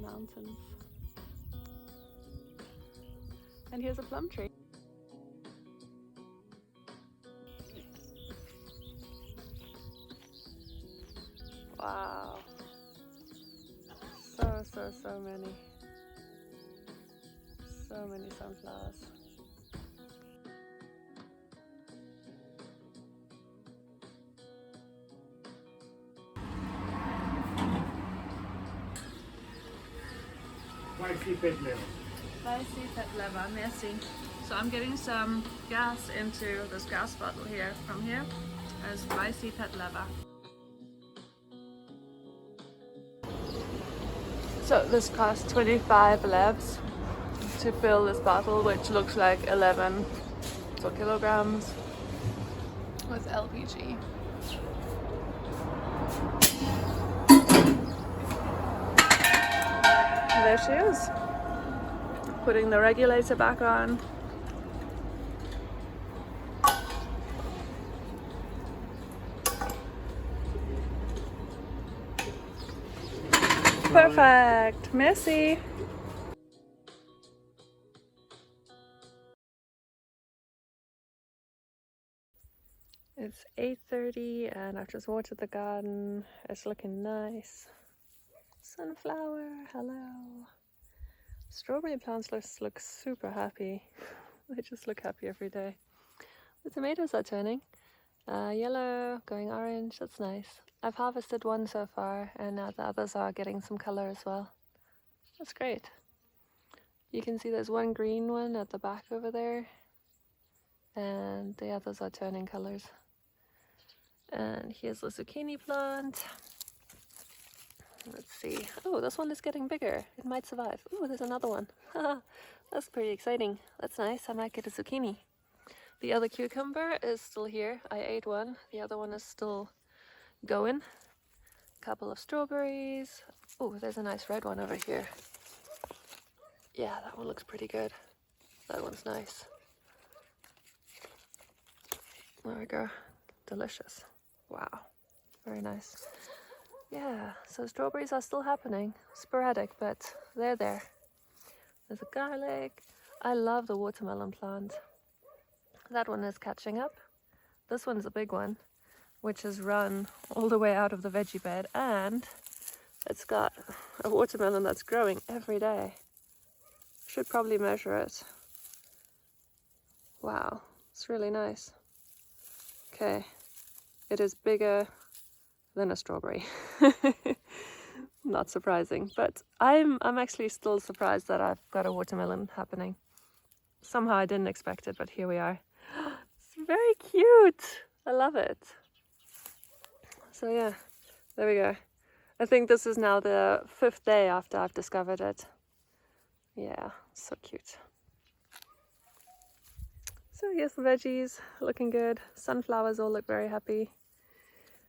mountains. And here's a plum tree. Wow. So many. So many sunflowers. Merci. So I'm getting some gas into this gas bottle here. From here as spicy pet leather. So this cost 25 levs to fill this bottle, which looks like 11 kilograms with LPG. And there she is, putting the regulator back on. Perfect, merci. It's 8:30 and I've just watered the garden. It's looking nice. Sunflower, hello. Strawberry plants look super happy. They just look happy every day. The tomatoes are turning yellow, going orange. That's nice. I've harvested one so far and now the others are getting some color as well. That's great. You can see there's one green one at the back over there and the others are turning colors. And here's the zucchini plant. Let's see. Oh, this one is getting bigger. It might survive. Oh, there's another one. That's pretty exciting. That's nice. I might get a zucchini. The other cucumber is still here. I ate one. The other one is still going. A couple of strawberries. Oh, there's a nice red one over here. Yeah, that one looks pretty good. That one's nice. There we go. Delicious. Wow. Very nice. Yeah, so strawberries are still happening. Sporadic, but they're there. There's a garlic. I love the watermelon plant. That one is catching up. This one's a big one, which has run all the way out of the veggie bed, and it's got a watermelon that's growing every day. Should probably measure it. Wow, it's really nice. Okay, it is bigger than a strawberry. Not surprising, but I'm actually still surprised that I've got a watermelon happening. Somehow I didn't expect it, but here we are. It's very cute. I love it. So yeah, there we go. I think this is now the 5th day after I've discovered it. Yeah, so cute. So here's the veggies, looking good. Sunflowers all look very happy.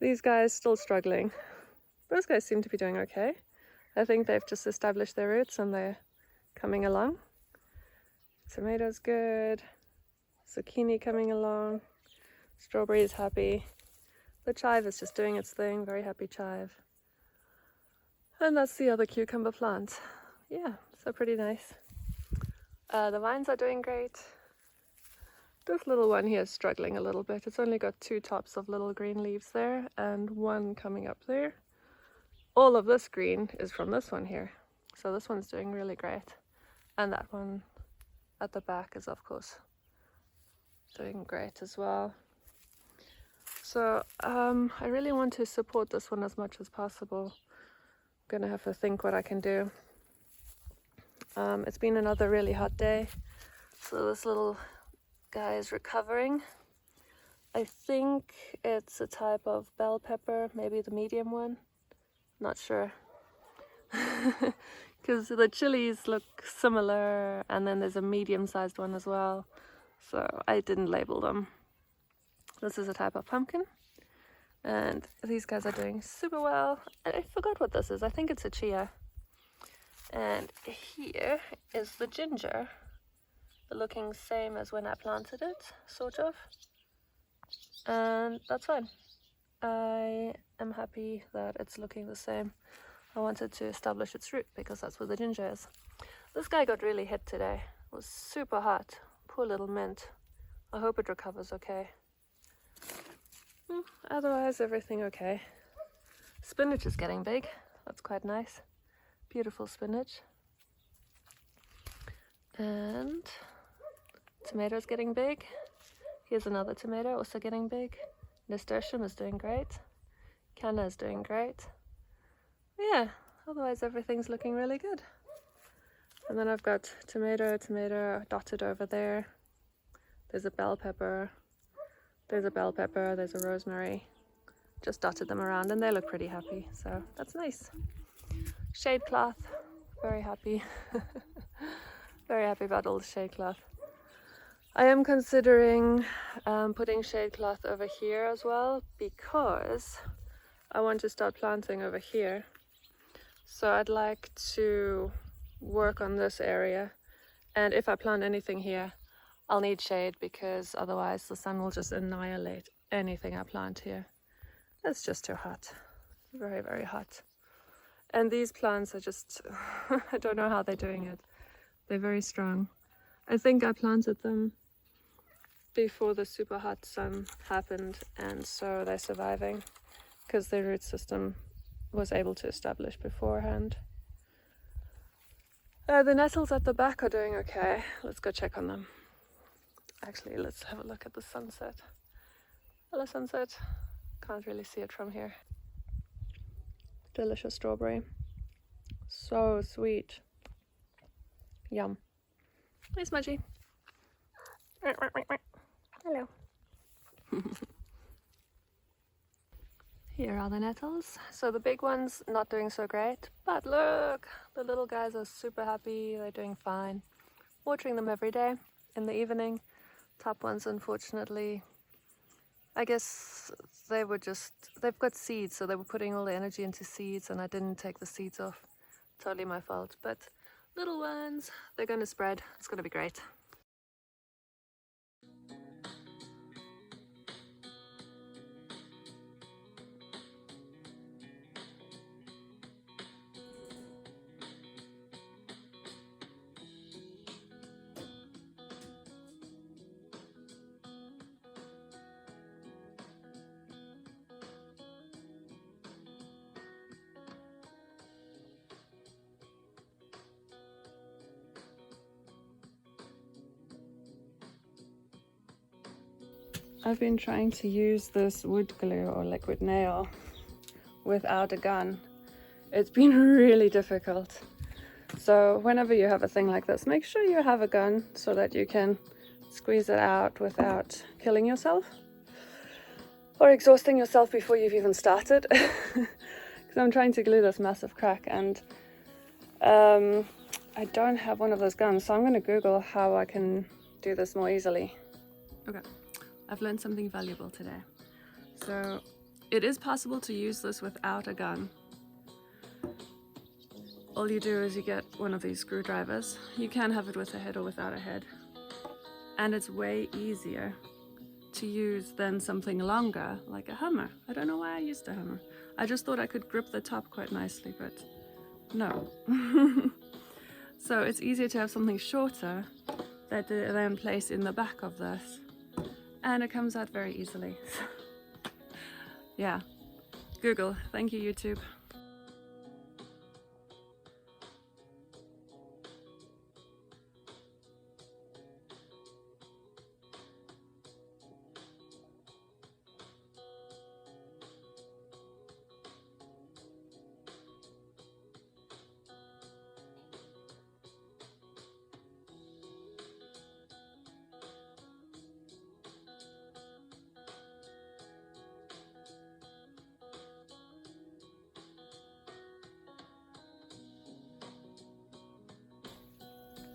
These guys still struggling. Those guys seem to be doing okay. I think they've just established their roots and they're coming along. Tomatoes good. Zucchini coming along. Strawberry is happy. The chive is just doing its thing. Very happy chive. And that's the other cucumber plant. Yeah, so pretty nice. The vines are doing great. This little one here is struggling a little bit. It's only got 2 tops of little green leaves there and one coming up there. All of this green is from this one here. So this one's doing really great. And that one at the back is of course doing great as well. So I really want to support this one as much as possible. I'm gonna have to think what I can do. It's been another really hot day. So this little guy is recovering. I think it's a type of bell pepper, maybe the medium one. Not sure. Because the chilies look similar and then there's a medium-sized one as well. So I didn't label them. This is a type of pumpkin. And these guys are doing super well. I forgot what this is. I think it's a chia. And here is the ginger. Looking same as when I planted it, sort of. And that's fine. I am happy that it's looking the same. I wanted to establish its root because that's where the ginger is. This guy got really hit today. It was super hot. Poor little mint. I hope it recovers okay. Otherwise, everything okay. Spinach is getting big. That's quite nice. Beautiful spinach. And tomatoes getting big. Here's another tomato also getting big. Nasturtium is doing great. Canna is doing great. Yeah, otherwise everything's looking really good. And then I've got tomato dotted over there. There's a bell pepper. There's a bell pepper, there's a rosemary. Just dotted them around and they look pretty happy, so that's nice. Shade cloth, very happy. Very happy about all the shade cloth. I am considering putting shade cloth over here as well because I want to start planting over here. So I'd like to work on this area, and if I plant anything here, I'll need shade because otherwise the sun will just annihilate anything I plant here. It's just too hot. Very, very hot. And these plants are just, I don't know how they're doing it. They're very strong. I think I planted them before the super hot sun happened, and so they're surviving because their root system was able to establish beforehand. The nettles at the back are doing okay. Let's go check on them. Actually, let's have a look at the sunset. Hello, sunset. Can't really see it from here. Delicious strawberry. So sweet. Yum. Hey, Smudgy. Hello. Here are the nettles. So the big ones not doing so great, but look, the little guys are super happy. They're doing fine. Watering them every day in the evening. Top ones, unfortunately, I guess they've got seeds, so they were putting all the energy into seeds and I didn't take the seeds off. Totally my fault. But little ones, they're going to spread. It's going to be great. I've been trying to use this wood glue or liquid nail without a gun. It's been really difficult. So whenever you have a thing like this, make sure you have a gun so that you can squeeze it out without killing yourself or exhausting yourself before you've even started. Because I'm trying to glue this massive crack and I don't have one of those guns, so I'm going to Google how I can do this more easily. Okay. I've learned something valuable today. So it is possible to use this without a gun. All you do is you get one of these screwdrivers. You can have it with a head or without a head. And it's way easier to use than something longer, like a hammer. I don't know why I used a hammer. I just thought I could grip the top quite nicely, but no. So it's easier to have something shorter that I then place in the back of this. And it comes out very easily. Yeah, Google. Thank you, YouTube.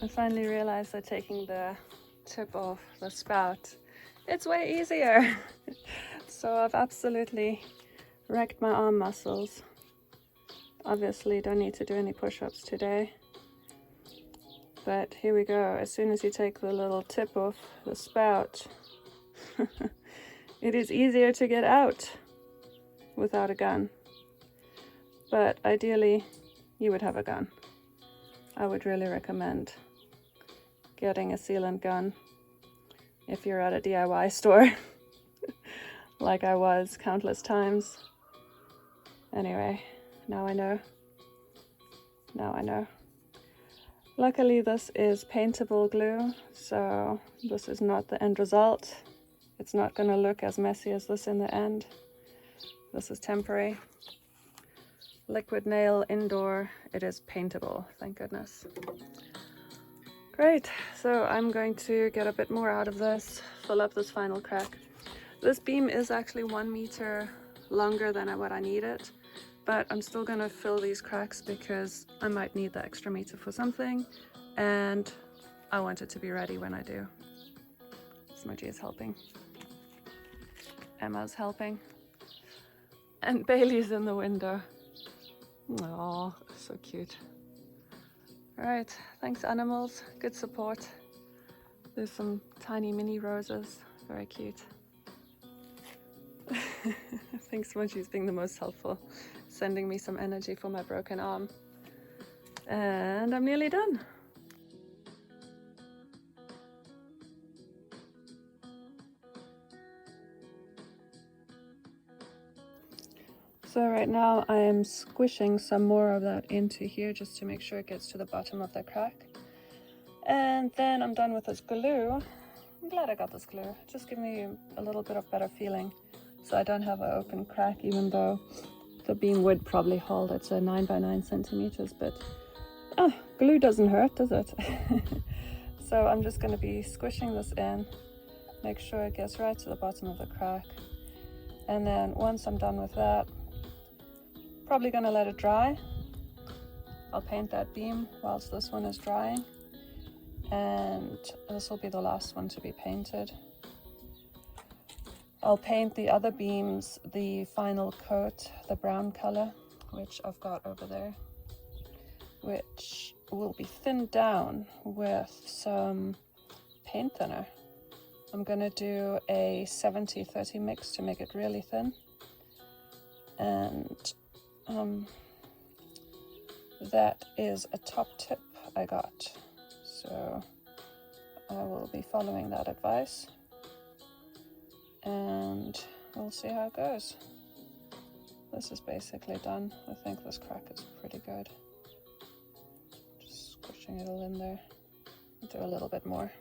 I finally realized that taking the tip off the spout, it's way easier. So I've absolutely wrecked my arm muscles. Obviously don't need to do any push-ups today. But here we go. As soon as you take the little tip off the spout, it is easier to get out without a gun. but ideally you would have a gun. I would really recommend getting a sealant gun if you're at a DIY store like I was countless times. Anyway, now I know. Now I know. Luckily this is paintable glue, so this is not the end result. It's not going to look as messy as this in the end. This is temporary. Liquid nail indoor, it is paintable, thank goodness. Great, so I'm going to get a bit more out of this, fill up this final crack. This beam is actually 1 meter longer than what I needed, but I'm still going to fill these cracks because I might need the extra meter for something, and I want it to be ready when I do. Smudgy is helping. Emma's helping. And Bailey's in the window. Oh, so cute. Alright, thanks animals, good support. There's some tiny mini roses, very cute. I think Smudgy's being the most helpful, sending me some energy for my broken arm. And I'm nearly done. So right now I'm squishing some more of that into here just to make sure it gets to the bottom of the crack. And then I'm done with this glue. I'm glad I got this glue. It just gives me a little bit of better feeling. So I don't have an open crack, even though the beam would probably hold. It's a 9 by 9 centimeters, but glue doesn't hurt, does it? So I'm just going to be squishing this in, make sure it gets right to the bottom of the crack. And then once I'm done with that, probably going to let it dry. I'll paint that beam whilst this one is drying, and this will be the last one to be painted. I'll paint the other beams the final coat, the brown color, which I've got over there, which will be thinned down with some paint thinner. I'm going to do a 70-30 mix to make it really thin. And that is a top tip I got. So I will be following that advice. And we'll see how it goes. This is basically done. I think this crack is pretty good. Just squishing it all in there. I'll do a little bit more.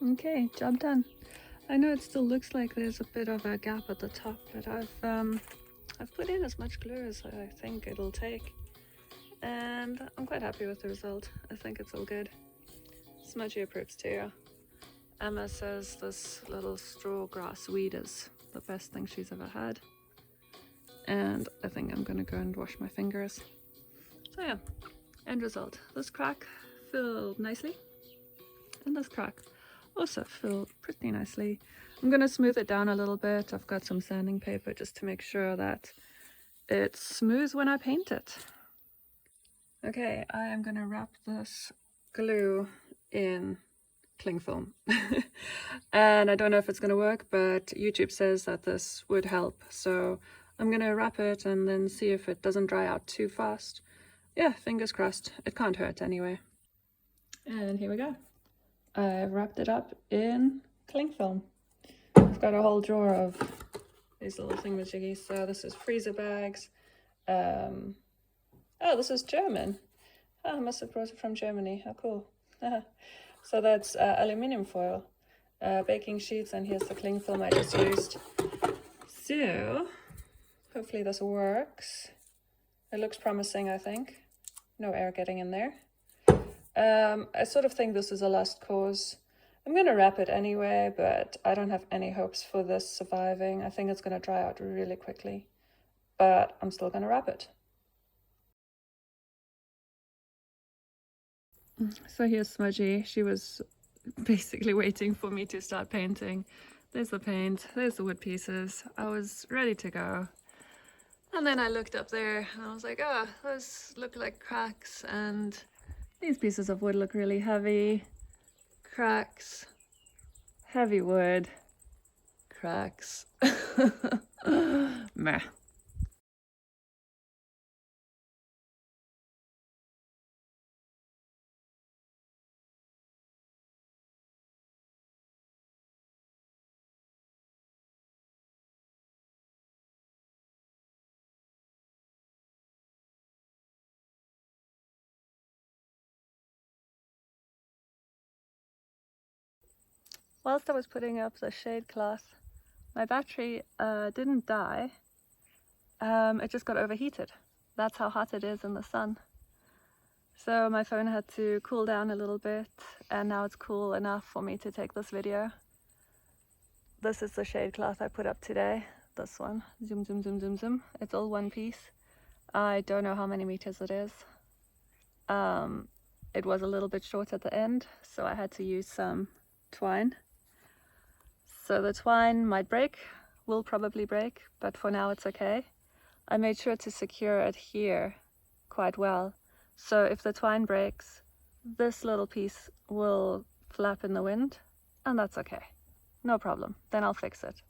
Okay, job done. I know it still looks like there's a bit of a gap at the top, but I've put in as much glue as I think it'll take, and I'm quite happy with the result. I think it's all good. Smudgy approves too. Emma says this little straw grass weed is the best thing she's ever had, and I think I'm gonna go and wash my fingers. So yeah, end result. This crack filled nicely, and this crack also filled pretty nicely. I'm going to smooth it down a little bit. I've got some sanding paper just to make sure that it's smooth when I paint it. Okay, I am going to wrap this glue in cling film. And I don't know if it's going to work, but YouTube says that this would help. So I'm going to wrap it and then see if it doesn't dry out too fast. Yeah, fingers crossed. It can't hurt anyway. And here we go. I wrapped it up in cling film. I've got a whole drawer of these little thingamajiggies. So this is freezer bags. Oh, this is German. Oh, I must have brought it from Germany. How cool. So that's aluminium foil, baking sheets, and here's the cling film I just used. So hopefully this works. It looks promising, I think. No air getting in there. I sort of think this is a lost cause. I'm going to wrap it anyway, but I don't have any hopes for this surviving. I think it's going to dry out really quickly, but I'm still going to wrap it. So here's Smudgy. She was basically waiting for me to start painting. There's the paint, there's the wood pieces. I was ready to go. And then I looked up there and I was like, oh, those look like cracks, and these pieces of wood look really heavy. Cracks, heavy wood, cracks. Meh. Whilst I was putting up the shade cloth, my battery didn't die. It just got overheated. That's how hot it is in the sun. So my phone had to cool down a little bit, and now it's cool enough for me to take this video. This is the shade cloth I put up today. This one. Zoom, zoom, zoom, zoom, zoom. It's all one piece. I don't know how many meters it is. It was a little bit short at the end, so I had to use some twine. So the twine might break, will probably break, but for now it's okay. I made sure to secure it here quite well. So if the twine breaks, this little piece will flap in the wind, and that's okay. No problem. Then I'll fix it.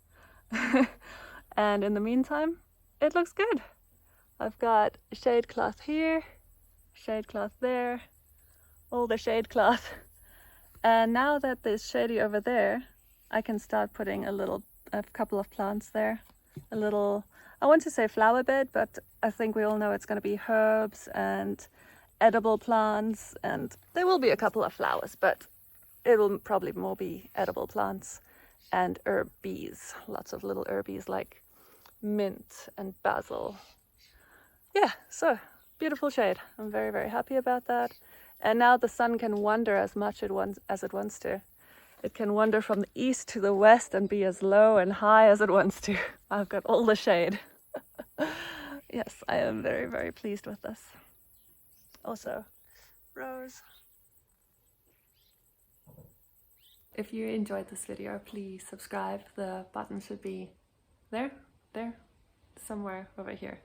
And in the meantime, it looks good. I've got shade cloth here, shade cloth there, all the shade cloth. And now that there's shady over there, I can start putting a couple of plants there. A little, I want to say flower bed, but I think we all know it's going to be herbs and edible plants, and there will be a couple of flowers, but it will probably more be edible plants and herbies. Lots of little herbies like mint and basil. Yeah, so beautiful shade. I'm very, very happy about that. And now the sun can wander as much as it wants to. It can wander from the east to the west and be as low and high as it wants to. I've got all the shade. Yes, I am very, very pleased with this. Also, rose. If you enjoyed this video, please subscribe. The button should be there, somewhere over here.